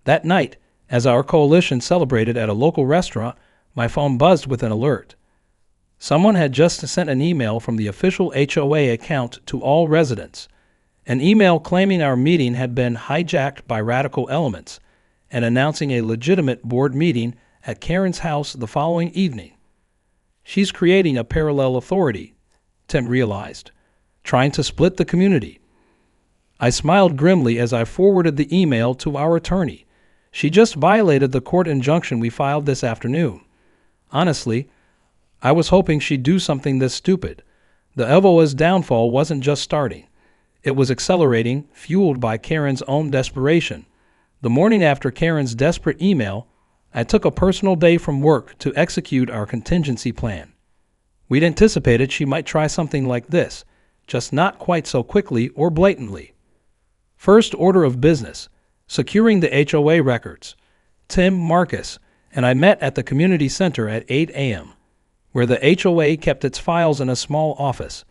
That night, as our coalition celebrated at a local restaurant, my phone buzzed with an alert. Someone had just sent an email from the official HOA account to all residents, an email claiming our meeting had been hijacked by radical elements and announcing a legitimate board meeting at Karen's house the following evening. "She's creating a parallel authority," Tim realized, "trying to split the community." I smiled grimly as I forwarded the email to our attorney. "She just violated the court injunction we filed this afternoon." Honestly, I was hoping she'd do something this stupid. The EVOA's downfall wasn't just starting. It was accelerating, fueled by Karen's own desperation. The morning after Karen's desperate email, I took a personal day from work to execute our contingency plan. We'd anticipated she might try something like this, just not quite so quickly or blatantly. First order of business, securing the HOA records. Tim, Marcus, and I met at the community center at 8 a.m., where the HOA kept its files in a small office.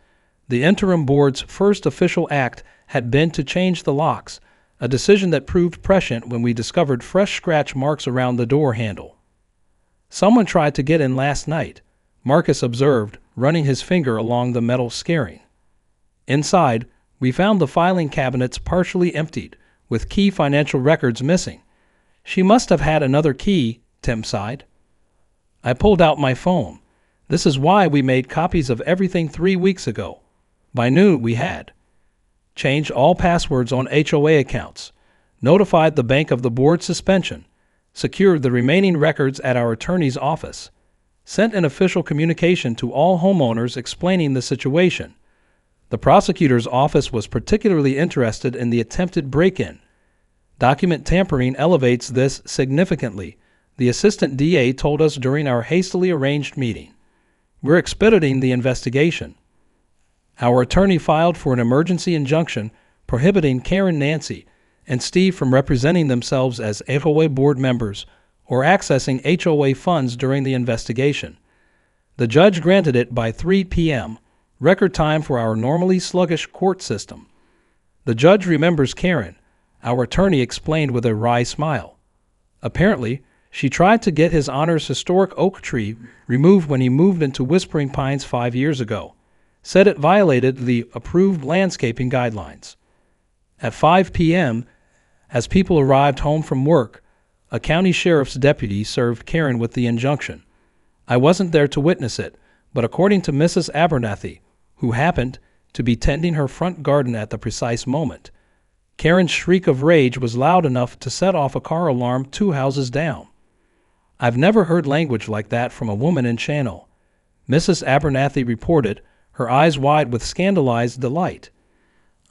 The interim board's first official act had been to change the locks, a decision that proved prescient when we discovered fresh scratch marks around the door handle. "Someone tried to get in last night," Marcus observed, running his finger along the metal scaring. Inside, we found the filing cabinets partially emptied, with key financial records missing. "She must have had another key," Tim sighed. I pulled out my phone. This is why we made copies of everything 3 weeks ago. By noon, we had changed all passwords on HOA accounts, notified the bank of the board suspension, secured the remaining records at our attorney's office, sent an official communication to all homeowners explaining the situation. The prosecutor's office was particularly interested in the attempted break-in. Document tampering elevates this significantly, the assistant DA told us during our hastily arranged meeting. We're expediting the investigation. Our attorney filed for an emergency injunction prohibiting Karen, Nancy, and Steve from representing themselves as HOA board members or accessing HOA funds during the investigation. The judge granted it by 3 p.m., record time for our normally sluggish court system. "The judge remembers Karen," our attorney explained with a wry smile. "Apparently, she tried to get His Honor's historic oak tree removed when he moved into Whispering Pines 5 years ago. Said it violated the approved landscaping guidelines." At 5 p.m., as people arrived home from work, a county sheriff's deputy served Karen with the injunction. I wasn't there to witness it, but according to Mrs. Abernathy, who happened to be tending her front garden at the precise moment, Karen's shriek of rage was loud enough to set off a car alarm 2 houses down. I've never heard language like that from a woman in Channel, Mrs. Abernathy reported, her eyes wide with scandalized delight.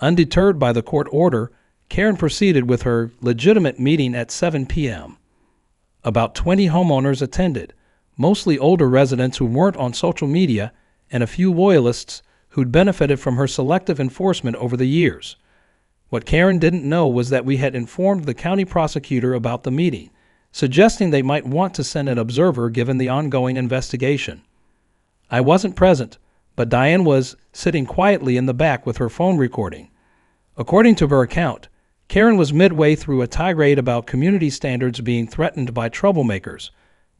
Undeterred by the court order, Karen proceeded with her legitimate meeting at 7 p.m. About 20 homeowners attended, mostly older residents who weren't on social media and a few loyalists who'd benefited from her selective enforcement over the years. What Karen didn't know was that we had informed the county prosecutor about the meeting, suggesting they might want to send an observer given the ongoing investigation. I wasn't present, but Diane was sitting quietly in the back with her phone recording. According to her account, Karen was midway through a tirade about community standards being threatened by troublemakers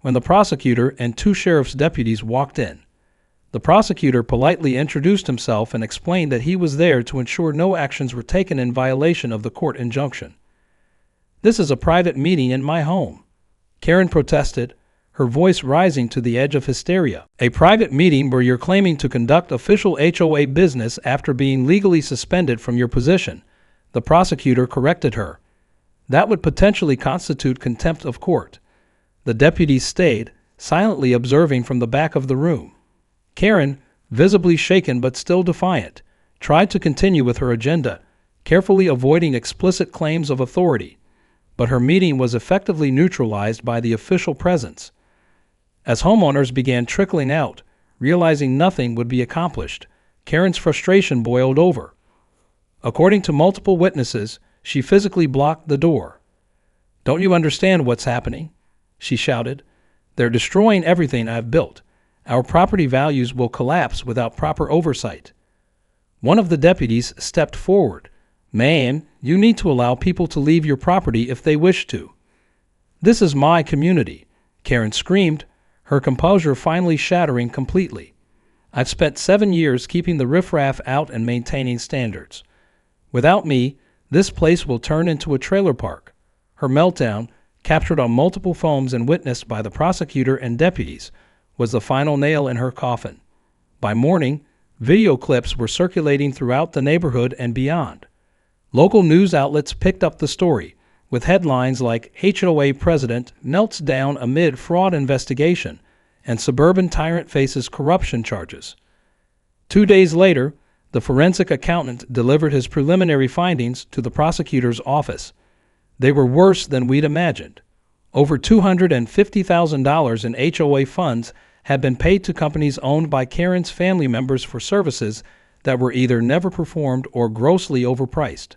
when the prosecutor and 2 sheriff's deputies walked in. The prosecutor politely introduced himself and explained that he was there to ensure no actions were taken in violation of the court injunction. "This is a private meeting in my home," Karen protested, her voice rising to the edge of hysteria. "A private meeting where you're claiming to conduct official HOA business after being legally suspended from your position," the prosecutor corrected her. "That would potentially constitute contempt of court." The deputies stayed, silently observing from the back of the room. Karen, visibly shaken but still defiant, tried to continue with her agenda, carefully avoiding explicit claims of authority. But her meeting was effectively neutralized by the official presence. As homeowners began trickling out, realizing nothing would be accomplished, Karen's frustration boiled over. According to multiple witnesses, she physically blocked the door. "Don't you understand what's happening?" she shouted. "They're destroying everything I've built. Our property values will collapse without proper oversight." One of the deputies stepped forward. "Ma'am, you need to allow people to leave your property if they wish to." "This is my community," Karen screamed, her composure finally shattering completely. "I've spent 7 years keeping the riffraff out and maintaining standards. Without me, this place will turn into a trailer park." Her meltdown, captured on multiple phones and witnessed by the prosecutor and deputies, was the final nail in her coffin. By morning, video clips were circulating throughout the neighborhood and beyond. Local news outlets picked up the story, with headlines like "HOA President Melts Down Amid Fraud Investigation" and "Suburban Tyrant Faces Corruption Charges." 2 days later, the forensic accountant delivered his preliminary findings to the prosecutor's office. They were worse than we'd imagined. Over $250,000 in HOA funds had been paid to companies owned by Karen's family members for services that were either never performed or grossly overpriced.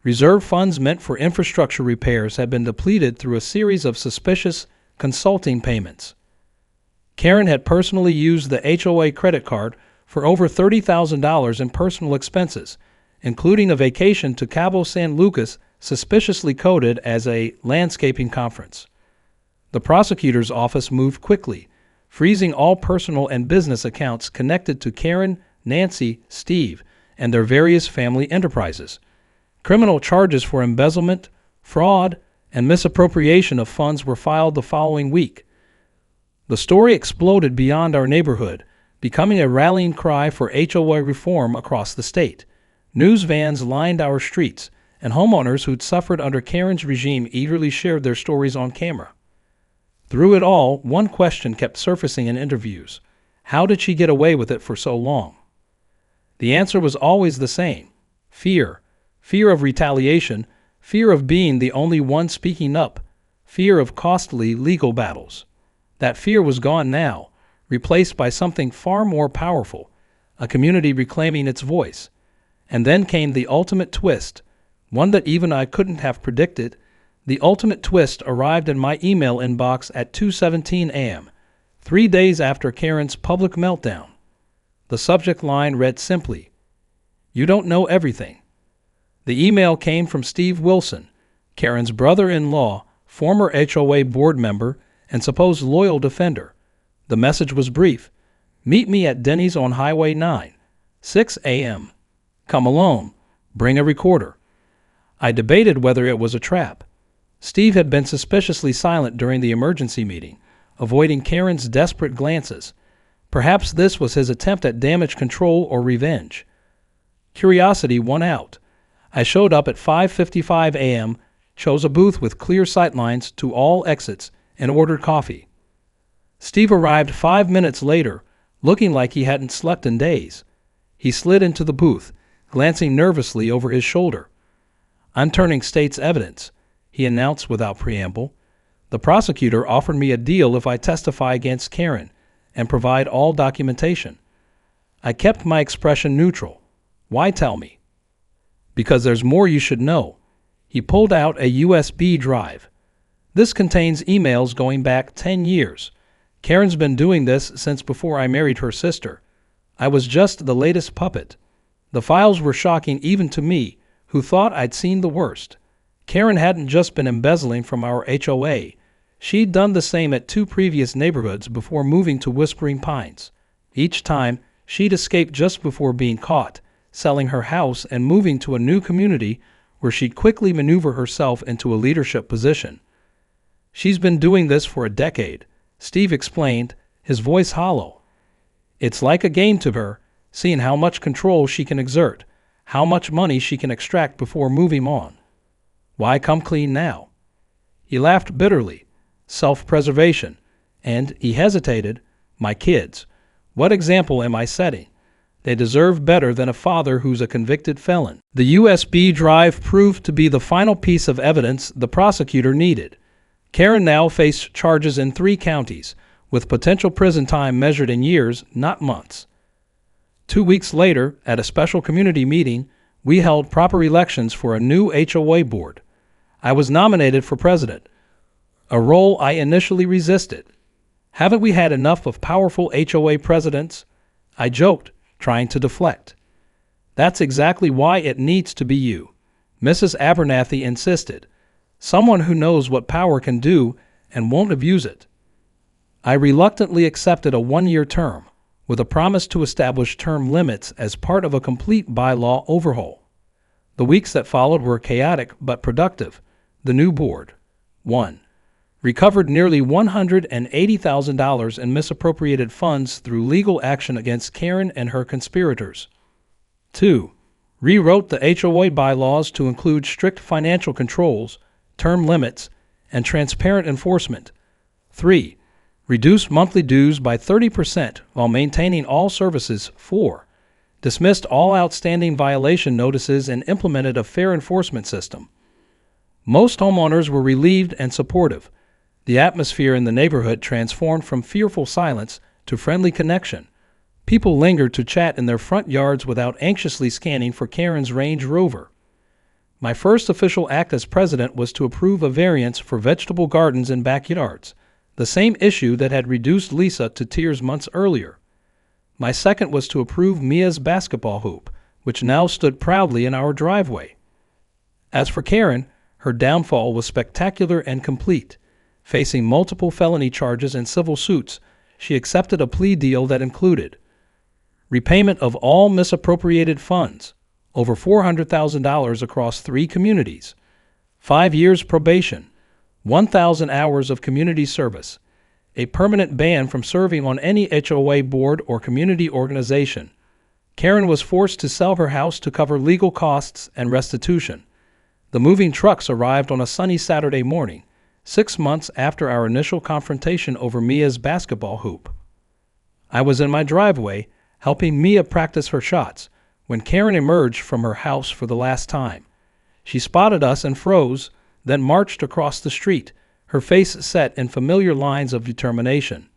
Reserve funds meant for infrastructure repairs had been depleted through a series of suspicious consulting payments. Karen had personally used the HOA credit card for over $30,000 in personal expenses, including a vacation to Cabo San Lucas suspiciously coded as a landscaping conference. The prosecutor's office moved quickly, freezing all personal and business accounts connected to Karen, Nancy, Steve, and their various family enterprises. Criminal charges for embezzlement, fraud, and misappropriation of funds were filed the following week. The story exploded beyond our neighborhood, becoming a rallying cry for HOA reform across the state. News vans lined our streets, and homeowners who'd suffered under Karen's regime eagerly shared their stories on camera. Through it all, one question kept surfacing in interviews: how did she get away with it for so long? The answer was always the same: fear. Fear of retaliation, fear of being the only one speaking up, fear of costly legal battles. That fear was gone now, replaced by something far more powerful, a community reclaiming its voice. And then came the ultimate twist, one that even I couldn't have predicted. The ultimate twist arrived in my email inbox at 2:17 a.m., 3 days after Karen's public meltdown. The subject line read simply, "You don't know everything." The email came from Steve Wilson, Karen's brother-in-law, former HOA board member, and supposed loyal defender. The message was brief: "Meet me at Denny's on Highway 9, 6 a.m. Come alone. Bring a recorder." I debated whether it was a trap. Steve had been suspiciously silent during the emergency meeting, avoiding Karen's desperate glances. Perhaps this was his attempt at damage control or revenge. Curiosity won out. I showed up at 5:55 a.m., chose a booth with clear sightlines to all exits, and ordered coffee. Steve arrived 5 minutes later, looking like he hadn't slept in days. He slid into the booth, glancing nervously over his shoulder. "I'm turning state's evidence," he announced without preamble. "The prosecutor offered me a deal if I testify against Karen and provide all documentation." I kept my expression neutral. "Why tell me?" "Because there's more you should know." He pulled out a USB drive. "This contains emails going back 10 years. Karen's been doing this since before I married her sister. I was just the latest puppet." The files were shocking even to me, who thought I'd seen the worst. Karen hadn't just been embezzling from our HOA. She'd done the same at 2 previous neighborhoods before moving to Whispering Pines. Each time, she'd escaped just before being caught, selling her house and moving to a new community where she'd quickly maneuver herself into a leadership position. "She's been doing this for a decade," Steve explained, his voice hollow. "It's like a game to her, seeing how much control she can exert, how much money she can extract before moving on. Why come clean now?" He laughed bitterly. self-preservation, and, he hesitated, my kids. What example am I setting? They deserve better than a father who's a convicted felon. The USB drive proved to be the final piece of evidence the prosecutor needed. Karen now faced charges in 3 counties, with potential prison time measured in years, not months. 2 weeks later, at a special community meeting, we held proper elections for a new HOA board. I was nominated for president, a role I initially resisted. Haven't we had enough of powerful HOA presidents? I joked, trying to deflect. That's exactly why it needs to be you, Mrs. Abernathy insisted. Someone who knows what power can do and won't abuse it. I reluctantly accepted a 1-year term, with a promise to establish term limits as part of a complete bylaw overhaul. The weeks that followed were chaotic but productive. The new board: 1. Recovered nearly $180,000 in misappropriated funds through legal action against Karen and her conspirators. 2. Rewrote the HOA bylaws to include strict financial controls, term limits, and transparent enforcement. 3. Reduced monthly dues by 30% while maintaining all services. 4. Dismissed all outstanding violation notices and implemented a fair enforcement system. Most homeowners were relieved and supportive. The atmosphere in the neighborhood transformed from fearful silence to friendly connection. People lingered to chat in their front yards without anxiously scanning for Karen's Range Rover. My first official act as president was to approve a variance for vegetable gardens in backyards, the same issue that had reduced Lisa to tears months earlier. My second was to approve Mia's basketball hoop, which now stood proudly in our driveway. As for Karen, her downfall was spectacular and complete. Facing multiple felony charges and civil suits, she accepted a plea deal that included repayment of all misappropriated funds, over $400,000 across 3 communities, 5 years probation, 1,000 hours of community service, a permanent ban from serving on any HOA board or community organization. Karen was forced to sell her house to cover legal costs and restitution. The moving trucks arrived on a sunny Saturday morning, 6 months after our initial confrontation over Mia's basketball hoop. I was in my driveway, helping Mia practice her shots, when Karen emerged from her house for the last time. She spotted us and froze, then marched across the street, her face set in familiar lines of determination.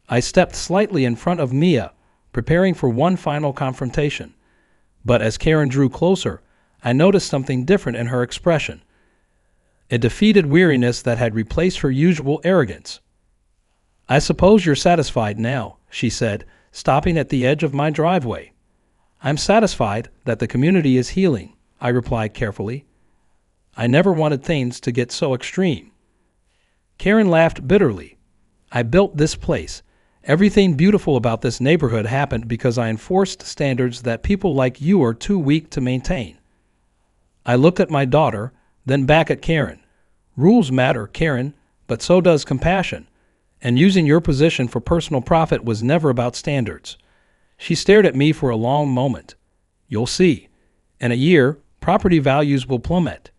I stepped slightly in front of Mia, preparing for one final confrontation. But as Karen drew closer, I noticed something different in her expression. A defeated weariness that had replaced her usual arrogance. I suppose you're satisfied now, she said, stopping at the edge of my driveway. I'm satisfied that the community is healing, I replied carefully. I never wanted things to get so extreme. Karen laughed bitterly. I built this place. Everything beautiful about this neighborhood happened because I enforced standards that people like you are too weak to maintain. I looked at my daughter, then back at Karen. Rules matter, Karen, but so does compassion. And using your position for personal profit was never about standards. She stared at me for a long moment. You'll see. In a year, property values will plummet.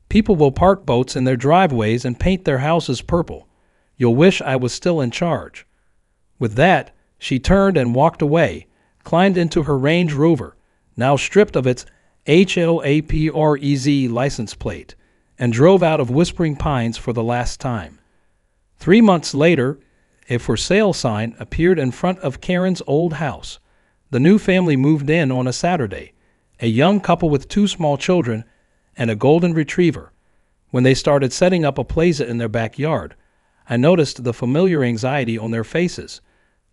People will park boats in their driveways and paint their houses purple. You'll wish I was still in charge. With that, she turned and walked away, climbed into her Range Rover, now stripped of its HOAPREZ license plate, and drove out of Whispering Pines for the last time. 3 months later, a for sale sign appeared in front of Karen's old house. The new family moved in on a Saturday, a young couple with 2 small children and a golden retriever. When they started setting up a plaza in their backyard, I noticed the familiar anxiety on their faces,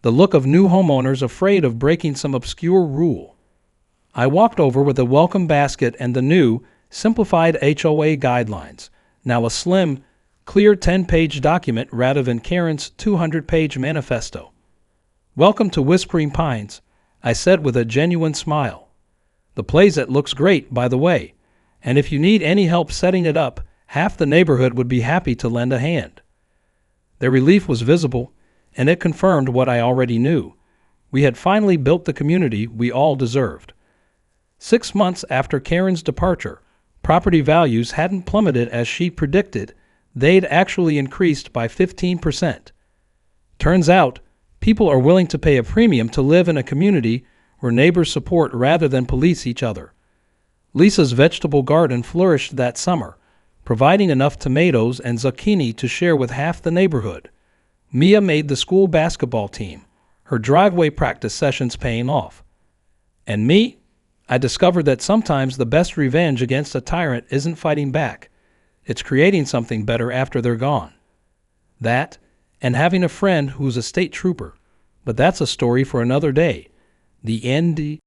the look of new homeowners afraid of breaking some obscure rule. I walked over with a welcome basket and the new, simplified HOA guidelines, now a slim, clear 10-page document rather than Karen's 200-page manifesto. Welcome to Whispering Pines, I said with a genuine smile. The plaza looks great, by the way, and if you need any help setting it up, half the neighborhood would be happy to lend a hand. Their relief was visible, and it confirmed what I already knew. We had finally built the community we all deserved. 6 months after Karen's departure, property values hadn't plummeted as she predicted. they'd actually increased by 15%. Turns out, people are willing to pay a premium to live in a community where neighbors support rather than police each other. Lisa's vegetable garden flourished that summer, providing enough tomatoes and zucchini to share with half the neighborhood. Mia made the school basketball team, her driveway practice sessions paying off. And me? I discovered that sometimes the best revenge against a tyrant isn't fighting back. It's creating something better after they're gone. That, and having a friend who's a state trooper. But that's a story for another day. The end.